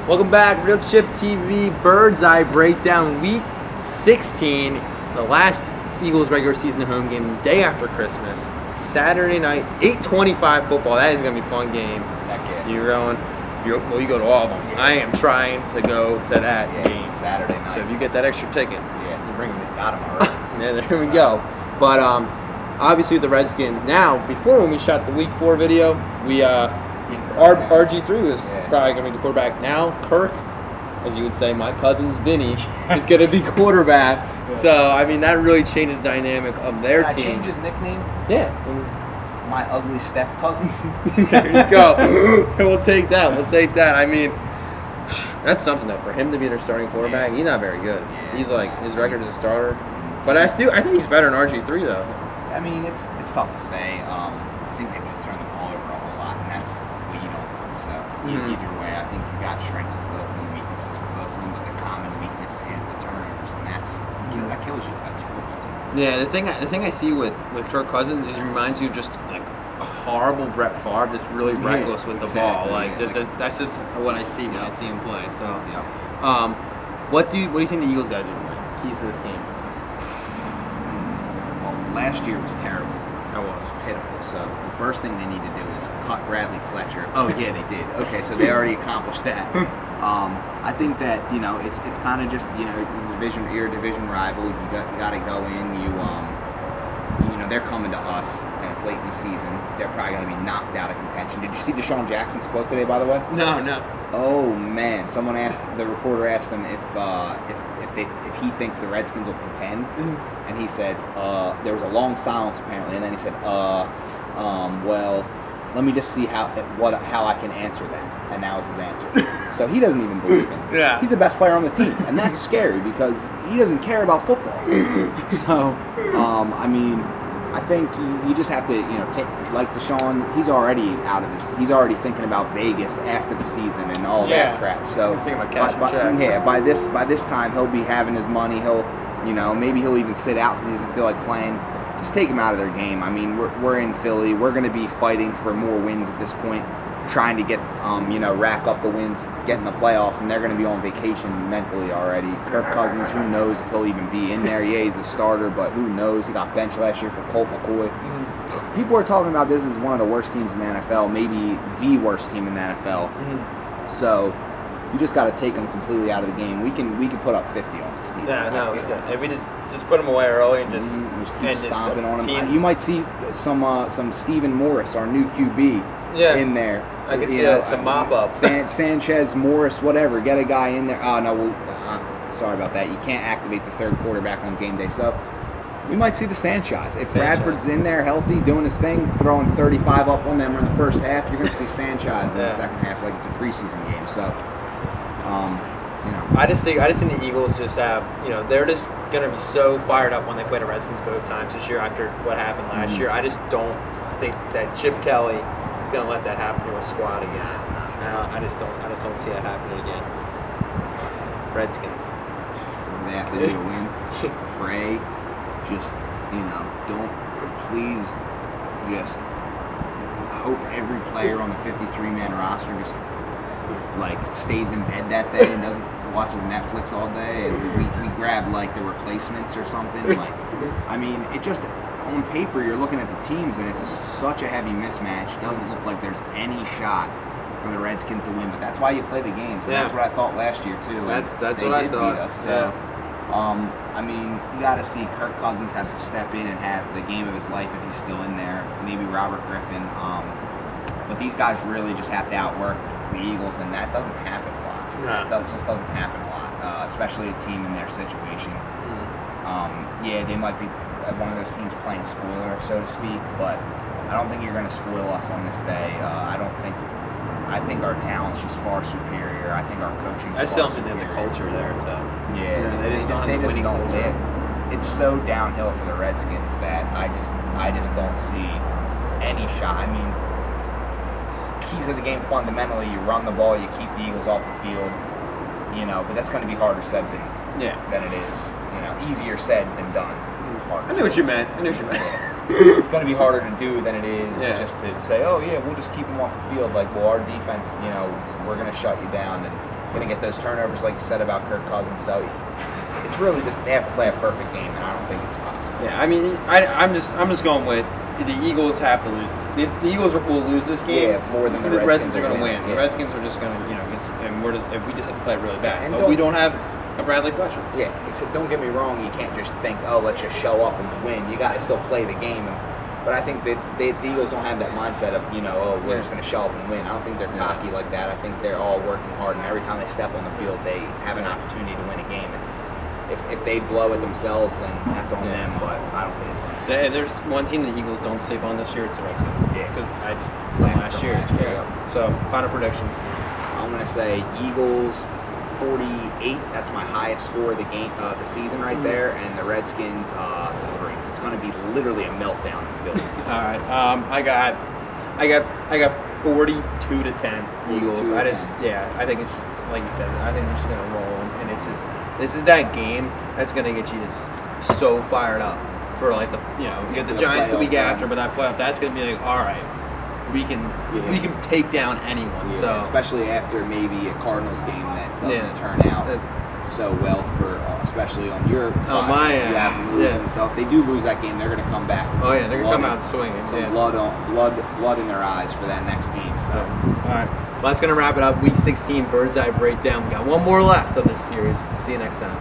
Welcome back, Real Chip TV Bird's Eye Breakdown, Week 16, the last Eagles regular season home game, day after Christmas, Saturday night, 8:25 football. That is going to be a fun game. Heck yeah. You're going, you go to all of them. Yeah. I am trying to go to that game. Saturday night. So if you get that extra ticket, yeah, you bring me. got him already. Yeah, there we go. But obviously with the Redskins, now, before when we shot the Week 4 video, we RG3 was probably going to be the quarterback. Now, Kirk, as you would say, my cousin's Vinny, is going to be quarterback. Yes. So, I mean, that really changes the dynamic of their Can I team. change his nickname? Yeah. My ugly step cousins. There you go. We'll take that. We'll take that. I mean, that's something, though. For him to be their starting quarterback, he's not very good. Yeah. He's like, his record as a starter. But I think he's better than RG3, though. I mean, it's tough to say. I think they both turn the ball over a whole lot, and that's what you don't want. So either way, I think you got strengths with both of them, weaknesses with both of them, but the common weakness is the turnovers, and that kills you. That's a football team. Yeah, the thing I see with Kirk Cousins is he reminds you of just like a horrible Brett Favre, just really reckless with the ball. Like, that's just what I see when I see him play. So, what do you think the Eagles got to do tonight? Keys to this game. Well, last year was terrible. That was Pitiful. So the first thing they need to do is cut Bradley Fletcher. Oh yeah, they did. Okay, so they already accomplished that. I think that it's kind of just your division rival. You got to go in. They're coming to us, and it's late in the season. They're probably going to be knocked out of contention. Did you see Deshaun Jackson's quote today, by the way? No. Oh man, the reporter asked him if he thinks the Redskins will contend, and he said there was a long silence apparently, and then he said, well, let me just see how I can answer that, and that was his answer. So he doesn't even believe him. Yeah, he's the best player on the team, and that's scary because he doesn't care about football. So I mean, I think you just have to take like Deshaun. He's already out of this. He's already thinking about Vegas after the season and all that crap. So he's thinking about cashing checks. By this time he'll be having his money. He'll maybe he'll even sit out because he doesn't feel like playing. Just take him out of their game. I mean, we're in Philly. We're going to be fighting for more wins at this point, trying to get rack up the wins, get in the playoffs, and they're going to be on vacation mentally already. Kirk Cousins, who knows if he'll even be in there? Yeah, he's the starter, but who knows? He got benched last year for Colt McCoy. People are talking about this as one of the worst teams in the NFL, maybe the worst team in the NFL. So you just got to take them completely out of the game. We can put up 50 on this team. Yeah, no, we can. If we just put them away early and just keep stomping on them. You might see some Stephen Morris, our new QB, in there. I can see that. Some mop up. Sanchez, Morris, whatever. Get a guy in there. Oh no, sorry about that. You can't activate the third quarterback on game day. So we might see the Sanchez. If Bradford's in there healthy, doing his thing, throwing 35 up on them in the first half, you're going to see Sanchez in the second half like it's a preseason game. So, I just think the Eagles just have, they're just going to be so fired up when they play the Redskins both times this year after what happened last year. I just don't think that Chip Kelly is going to let that happen to a squad again. I just don't see that happening again. Redskins. What do they have to do to win? Pray. Just, don't please just hope every player on the 53-man roster just stays in bed that day and watches Netflix all day, and we grab the replacements or something. It just on paper you're looking at the teams and it's such a heavy mismatch. It doesn't look like there's any shot for the Redskins to win, but that's why you play the games, and that's what I thought last year too. That's what I thought. Beat us, so. You got to see Kirk Cousins has to step in and have the game of his life if he's still in there. Maybe Robert Griffin. But these guys really just have to outwork the Eagles, and that doesn't happen a lot. No. It just doesn't happen a lot, especially a team in their situation. They might be one of those teams playing spoiler, so to speak, but I don't think you're going to spoil us on this day. I think our talent's just far superior. I think our coaching's far superior. I still think they have the culture there, too. Yeah, they just don't. It's so downhill for the Redskins that I just don't see any shot. I mean, keys of the game fundamentally, you run the ball, you keep the Eagles off the field, but that's going to be harder said than it is. Easier said than done. I knew what you meant. It's going to be harder to do than it is just to say, oh yeah, we'll just keep them off the field. Our defense, we're going to shut you down, and going to get those turnovers, like you said about Kirk Cousins. So it's really just they have to play a perfect game, and I don't think it's possible. Yeah, I mean, I'm just going with the Eagles have to lose this. The Eagles will lose this game. Yeah, more than the Redskins are going to win. Yeah. The Redskins are just going to, and we just have to play it really bad. And But we don't have a Bradley Fletcher. Yeah, except don't get me wrong, you can't just think, oh, let's just show up and win. You got to still play the game. But I think that the Eagles don't have that mindset of, oh, we're just going to show up and win. I don't think they're cocky like that. I think they're all working hard, and every time they step on the field, they have an opportunity to win a game. And if they blow it themselves, then that's on them. But I don't think it's going to happen. Yeah, there's one team the Eagles don't sleep on this year. It's the Redskins. Yeah, because I just from last year. Yeah. So final predictions. I'm going to say Eagles 48. That's my highest score of the season right there, and the Redskins 3. It's going to be literally a meltdown in Philly. All right. I got 42-10 Eagles. I think it's like you said. I think it's just gonna roll, and it's just this is that game that's gonna get you just so fired up for like you get the Giants the week after, but that playoff that's gonna be like, all right, we can take down anyone. Yeah, so especially after maybe a Cardinals game that doesn't turn out so well for, especially on your my end. You have them losing. So if they do lose that game, they're going to come back. With they're going to come out swinging. Some blood in their eyes for that next game. So all right, well, that's going to wrap it up. Week 16 Bird's Eye Breakdown. We got one more left of this series. See you next time.